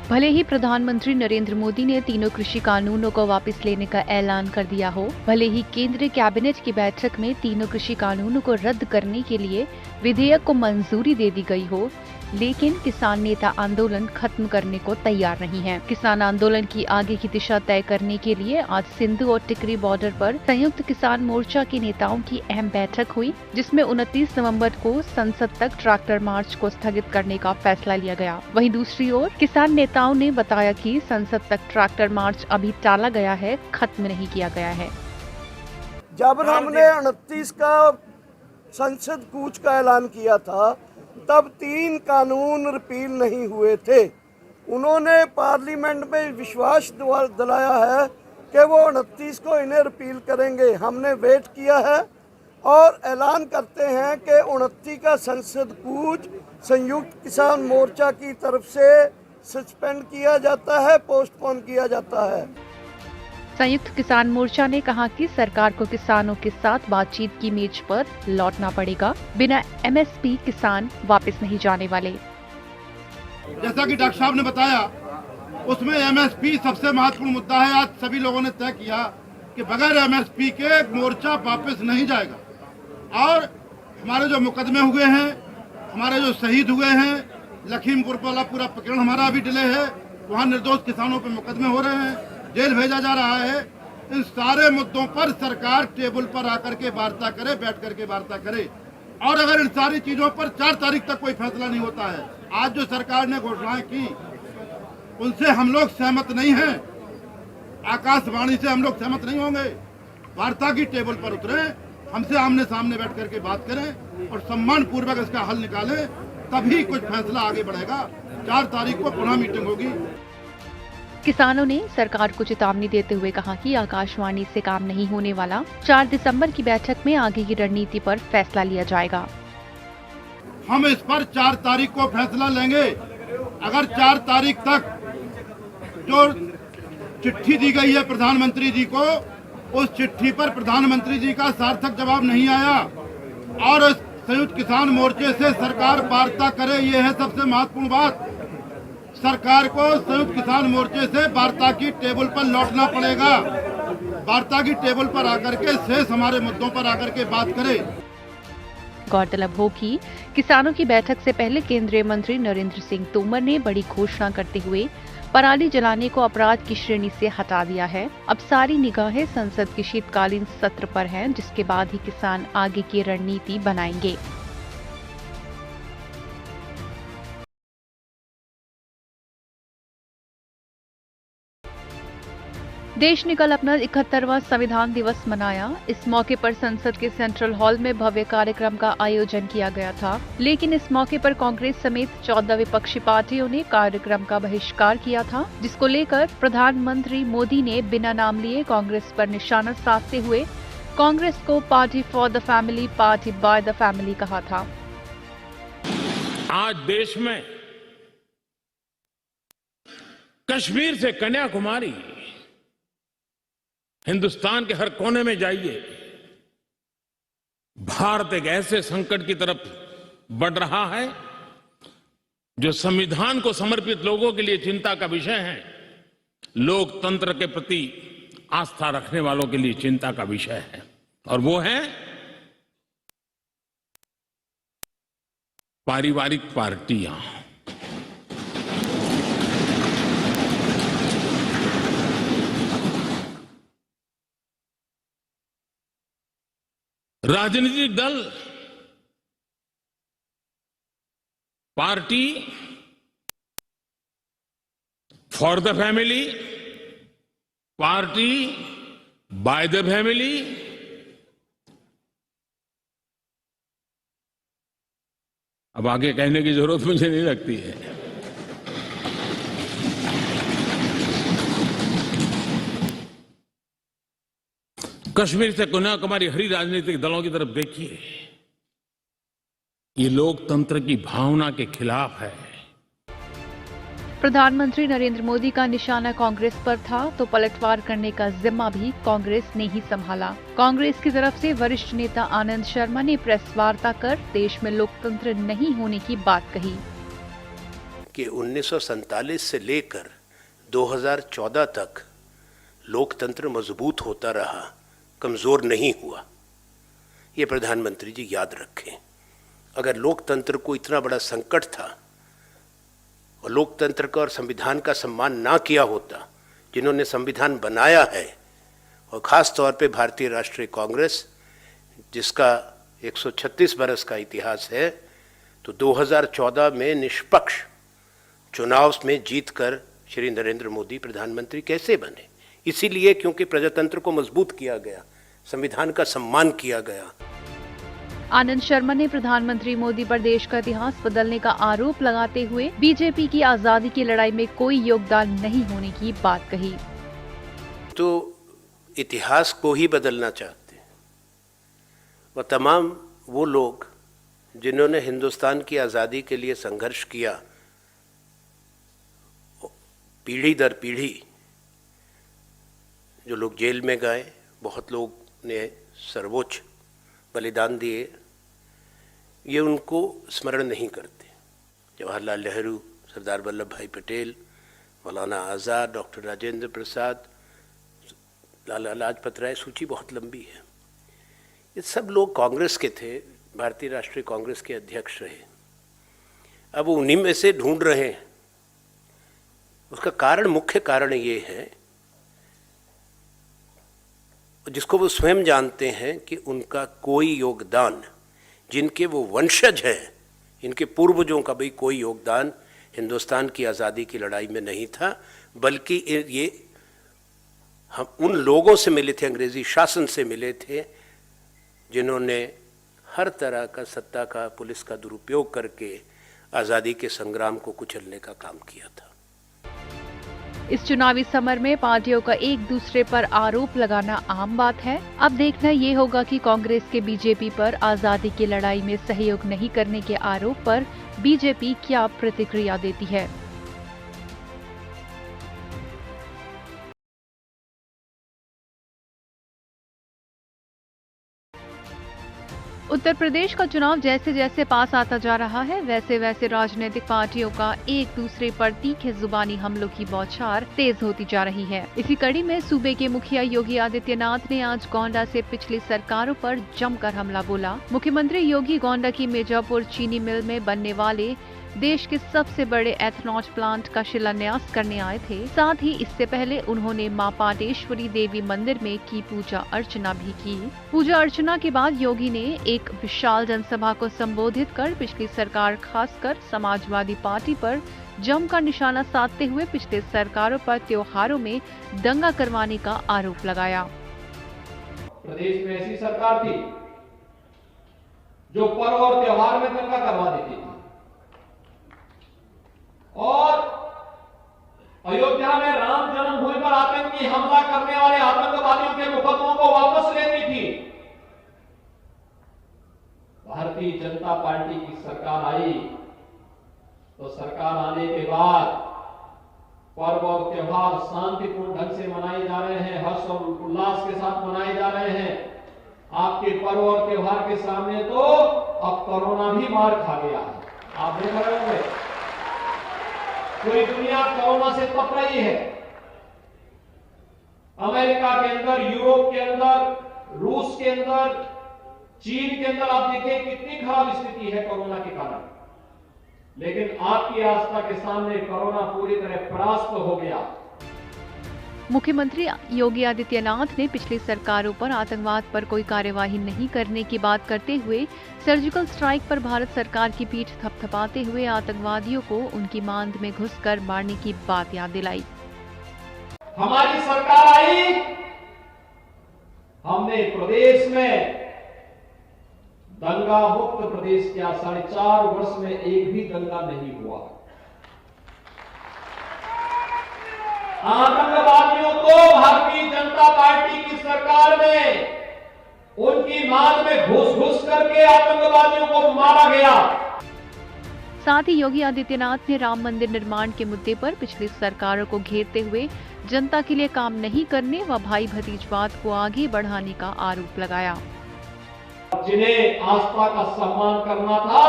भले ही प्रधानमंत्री नरेंद्र मोदी ने तीनों कृषि कानूनों को वापस लेने का ऐलान कर दिया हो, भले ही केंद्रीय कैबिनेट की बैठक में तीनों कृषि कानूनों को रद्द करने के लिए विधेयक को मंजूरी दे दी गई हो, लेकिन किसान नेता आंदोलन खत्म करने को तैयार नहीं हैं। किसान आंदोलन की आगे की दिशा तय करने के लिए आज सिंधु और टिकरी बॉर्डर पर संयुक्त किसान मोर्चा के नेताओं की अहम बैठक हुई, जिसमें 29 नवंबर को संसद तक ट्रैक्टर मार्च को स्थगित करने का फैसला लिया गया। वहीं दूसरी ओर किसान नेताओं ने बताया कि संसद तक ट्रैक्टर मार्च अभी टाला गया है, खत्म नहीं किया गया है। जब हमने 29 का संसद कूच का ऐलान किया था, तब 3 कानून रिपील नहीं हुए थे। उन्होंने पार्लियामेंट में विश्वास दिलाया है कि वो 29 को इन्हें रिपील करेंगे। हमने वेट किया है और ऐलान करते हैं कि 29 का संसद कूच संयुक्त किसान मोर्चा की तरफ से सस्पेंड किया जाता है, पोस्टपोन किया जाता है। संयुक्त किसान मोर्चा ने कहा कि सरकार को किसानों के साथ बातचीत की मेज पर लौटना पड़ेगा, बिना एमएसपी किसान वापस नहीं जाने वाले। जैसा कि डॉक्टर साहब ने बताया, उसमें एमएसपी सबसे महत्वपूर्ण मुद्दा है। आज सभी लोगों ने तय किया कि बगैर एमएसपी के मोर्चा वापस नहीं जाएगा। और हमारे जो मुकदमे हुए हैं, हमारे जो शहीद हुए हैं, लखीमपुर वाला पूरा प्रकरण हमारा अभी डिले है, वहाँ निर्दोष किसानों पर मुकदमे हो रहे हैं, जेल भेजा जा रहा है। इन सारे मुद्दों पर सरकार टेबल पर आकर के वार्ता करे, बैठ करके वार्ता करे। और अगर इन सारी चीजों पर 4 तारीख तक कोई फैसला नहीं होता है, आज जो सरकार ने घोषणाएं की उनसे हम लोग सहमत नहीं हैं, आकाशवाणी से हम लोग सहमत नहीं होंगे। वार्ता की टेबल पर उतरे, हमसे आमने सामने बैठ करके बात करें और सम्मान पूर्वक इसका हल निकालें, तभी कुछ फैसला आगे बढ़ेगा। 4 तारीख को पुनः मीटिंग होगी। किसानों ने सरकार को चेतावनी देते हुए कहा कि आकाशवाणी से काम नहीं होने वाला। 4 दिसंबर की बैठक में आगे की रणनीति पर फैसला लिया जाएगा। हम इस पर 4 तारीख को फैसला लेंगे। अगर 4 तारीख तक जो चिट्ठी दी गई है प्रधानमंत्री जी को, उस चिट्ठी पर प्रधानमंत्री जी का सार्थक जवाब नहीं आया और संयुक्त किसान मोर्चे से सरकार वार्ता करे, ये है सबसे महत्वपूर्ण बात। सरकार को संयुक्त किसान मोर्चे से वार्ता की टेबल पर लौटना पड़ेगा। वार्ता की टेबल पर आकर के शेष हमारे मुद्दों पर आकर के बात करें। गौरतलब हो कि किसानों की बैठक से पहले केंद्रीय मंत्री नरेंद्र सिंह तोमर ने बड़ी घोषणा करते हुए पराली जलाने को अपराध की श्रेणी से हटा दिया है। अब सारी निगाहें संसद के शीतकालीन सत्र पर हैं, जिसके बाद ही किसान आगे की रणनीति बनाएंगे। देश ने कल अपना 71वां संविधान दिवस मनाया। इस मौके पर संसद के सेंट्रल हॉल में भव्य कार्यक्रम का आयोजन किया गया था, लेकिन इस मौके पर कांग्रेस समेत 14 विपक्षी पार्टियों ने कार्यक्रम का बहिष्कार किया था, जिसको लेकर प्रधानमंत्री मोदी ने बिना नाम लिए कांग्रेस पर निशाना साधते हुए कांग्रेस को party for the family, party by the family कहा था। आज देश में कश्मीर से कन्याकुमारी, हिंदुस्तान के हर कोने में जाइए, भारत एक ऐसे संकट की तरफ बढ़ रहा है जो संविधान को समर्पित लोगों के लिए चिंता का विषय है, लोकतंत्र के प्रति आस्था रखने वालों के लिए चिंता का विषय है, और वो है पारिवारिक पार्टियां। राजनीतिक दल, party for the family, party by the family, अब आगे कहने की जरूरत मुझे नहीं लगती है। कश्मीर से कन्याकुमारी हरी राजनीतिक दलों की तरफ देखिए, ये लोकतंत्र की भावना के खिलाफ है। प्रधानमंत्री नरेंद्र मोदी का निशाना कांग्रेस पर था, तो पलटवार करने का जिम्मा भी कांग्रेस ने ही संभाला। कांग्रेस की तरफ से वरिष्ठ नेता आनंद शर्मा ने प्रेस वार्ता कर देश में लोकतंत्र नहीं होने की बात कही। कि 1947 से लेकर 2014 तक लोकतंत्र मजबूत होता रहा, कमज़ोर नहीं हुआ। ये प्रधानमंत्री जी याद रखें। अगर लोकतंत्र को इतना बड़ा संकट था और लोकतंत्र का और संविधान का सम्मान ना किया होता, जिन्होंने संविधान बनाया है, और ख़ास तौर पे भारतीय राष्ट्रीय कांग्रेस जिसका 136 बरस का इतिहास है, तो 2014 में निष्पक्ष चुनाव में जीतकर श्री नरेंद्र मोदी प्रधानमंत्री कैसे बने? इसीलिए क्योंकि प्रजातंत्र को मजबूत किया गया, संविधान का सम्मान किया गया। आनंद शर्मा ने प्रधानमंत्री मोदी पर देश का इतिहास बदलने का आरोप लगाते हुए बीजेपी की आजादी की लड़ाई में कोई योगदान नहीं होने की बात कही। तो इतिहास को ही बदलना चाहते हैं और तमाम वो लोग जिन्होंने हिंदुस्तान की आज़ादी के लिए संघर्ष किया, पीढ़ी दर पीढ़ी जो लोग जेल में गए, बहुत लोग ने सर्वोच्च बलिदान दिए, ये उनको स्मरण नहीं करते। जवाहरलाल नेहरू, सरदार वल्लभ भाई पटेल, मौलाना आज़ाद, डॉक्टर राजेंद्र प्रसाद, लाला लाजपत राय, सूची बहुत लंबी है। ये सब लोग कांग्रेस के थे, भारतीय राष्ट्रीय कांग्रेस के अध्यक्ष रहे। अब वो उन्हीं में से ढूंढ रहे हैं। उसका कारण, मुख्य कारण ये है, जिसको वो स्वयं जानते हैं कि उनका कोई योगदान, जिनके वो वंशज हैं, इनके पूर्वजों का भी कोई योगदान हिंदुस्तान की आज़ादी की लड़ाई में नहीं था, बल्कि ये हम उन लोगों से मिले थे, अंग्रेजी शासन से मिले थे, जिन्होंने हर तरह का सत्ता का, पुलिस का दुरुपयोग करके आज़ादी के संग्राम को कुचलने का काम किया था। इस चुनावी समर में पार्टियों का एक दूसरे पर आरोप लगाना आम बात है। अब देखना ये होगा कि कांग्रेस के बीजेपी पर आजादी की लड़ाई में सहयोग नहीं करने के आरोप पर बीजेपी क्या प्रतिक्रिया देती है। उत्तर प्रदेश का चुनाव जैसे जैसे पास आता जा रहा है, वैसे वैसे राजनीतिक पार्टियों का एक दूसरे पर तीखे जुबानी हमलों की बौछार तेज होती जा रही है। इसी कड़ी में सूबे के मुखिया योगी आदित्यनाथ ने आज गोंडा से पिछली सरकारों पर जमकर हमला बोला। मुख्यमंत्री योगी गोंडा की मिर्जापुर चीनी मिल में बनने वाले देश के सबसे बड़े एथनॉल प्लांट का शिलान्यास करने आए थे। साथ ही इससे पहले उन्होंने मां पाटेश्वरी देवी मंदिर में की पूजा अर्चना भी की। पूजा अर्चना के बाद योगी ने एक विशाल जनसभा को संबोधित कर पिछली सरकार, खासकर समाजवादी पार्टी पर जमकर निशाना साधते हुए पिछले सरकारों पर त्योहारों में दंगा करवाने का आरोप लगाया। प्रदेश में ऐसी सरकार थी जो पर्व और त्योहार में दंगा करवा देती थी और अयोध्या में राम जन्मभूमि पर आतंकी हमला करने वाले आतंकवादियों के मुकदमों को वापस लेती थी। भारतीय जनता पार्टी की सरकार आई तो सरकार आने के बाद पर्व और त्योहार शांतिपूर्ण ढंग से मनाए जा रहे हैं, हर्ष और उल्लास के साथ मनाए जा रहे हैं। आपके पर्व और त्योहार के सामने तो अब कोरोना भी मार खा गया है। आप देख रहे होंगे पूरी दुनिया कोरोना से तप रही है। अमेरिका के अंदर, यूरोप के अंदर, रूस के अंदर, चीन के अंदर आप देखिए कितनी खराब स्थिति है कोरोना के कारण। लेकिन आपकी आस्था के सामने कोरोना पूरी तरह परास्त हो गया। मुख्यमंत्री योगी आदित्यनाथ ने पिछली सरकारों पर आतंकवाद पर कोई कार्यवाही नहीं करने की बात करते हुए सर्जिकल स्ट्राइक पर भारत सरकार की पीठ थपथपाते हुए आतंकवादियों को उनकी मांद में घुसकर मारने की बात याद दिलाई। हमारी सरकार आई, हमने प्रदेश में दंगा मुक्त प्रदेश किया। 4.5 वर्ष में एक भी दंगा नहीं हुआ। आतंकवादियों को भारतीय जनता पार्टी की सरकार में उनकी मांग में घुस करके आतंकवादियों को मारा गया। साथ ही योगी आदित्यनाथ ने राम मंदिर निर्माण के मुद्दे पर पिछली सरकारों को घेरते हुए जनता के लिए काम नहीं करने व भाई भतीजवाद को आगे बढ़ाने का आरोप लगाया। जिन्हें आस्था का सम्मान करना था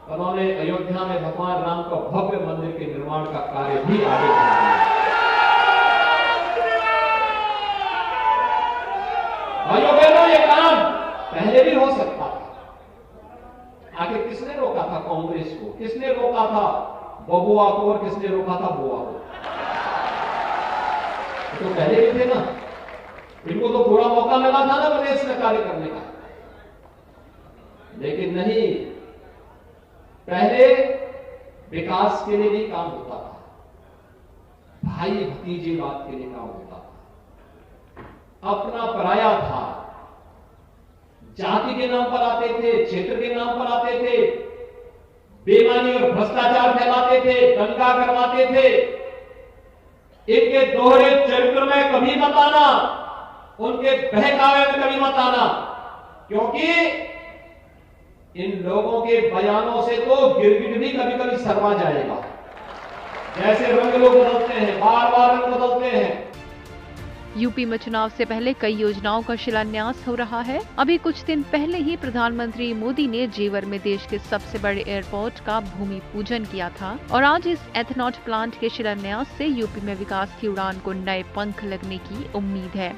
उन्होंने अयोध्या में भगवान राम का भव्य मंदिर के निर्माण का कार्य भी आगे बढ़ाया। भाइयों बहनों, ये काम पहले भी हो सकता था। आखिर किसने रोका था कांग्रेस को? किसने रोका था बबुआ को और किसने रोका था बुआ को? तो पहले भी थे ना, इनको तो पूरा मौका मिला था ना प्रदेश में कार्य करने का। लेकिन नहीं, पहले विकास के लिए नहीं काम होता था, भाई भतीजेवाद के लिए काम होता था। अपना पराया था, जाति के नाम पर आते थे, क्षेत्र के नाम पर आते थे, बेईमानी और भ्रष्टाचार फैलाते थे, दंगा करवाते थे। इनके दोहरे चरित्र में कभी मत आना, उनके बहकावे में कभी मत आना, क्योंकि इन लोगों के बयानों से तो गिरगिट भी कभी कभी शर्मा जाएगा। जैसे रंग लोग बदलते हैं, बार बार रंग बदलते हैं। यूपी में चुनाव से पहले कई योजनाओं का शिलान्यास हो रहा है। अभी कुछ दिन पहले ही प्रधानमंत्री मोदी ने जेवर में देश के सबसे बड़े एयरपोर्ट का भूमि पूजन किया था और आज इस एथेनॉल प्लांट के शिलान्यास से यूपी में विकास की उड़ान को नए पंख लगने की उम्मीद है।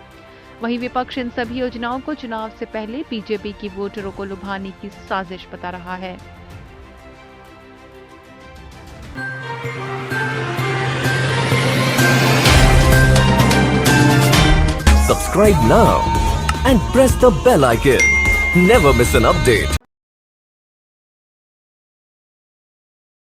वहीं विपक्ष इन सभी योजनाओं को चुनाव से पहले बीजेपी की वोटरों को लुभाने की साजिश बता रहा है। Subscribe now and press the bell icon. Never miss an update.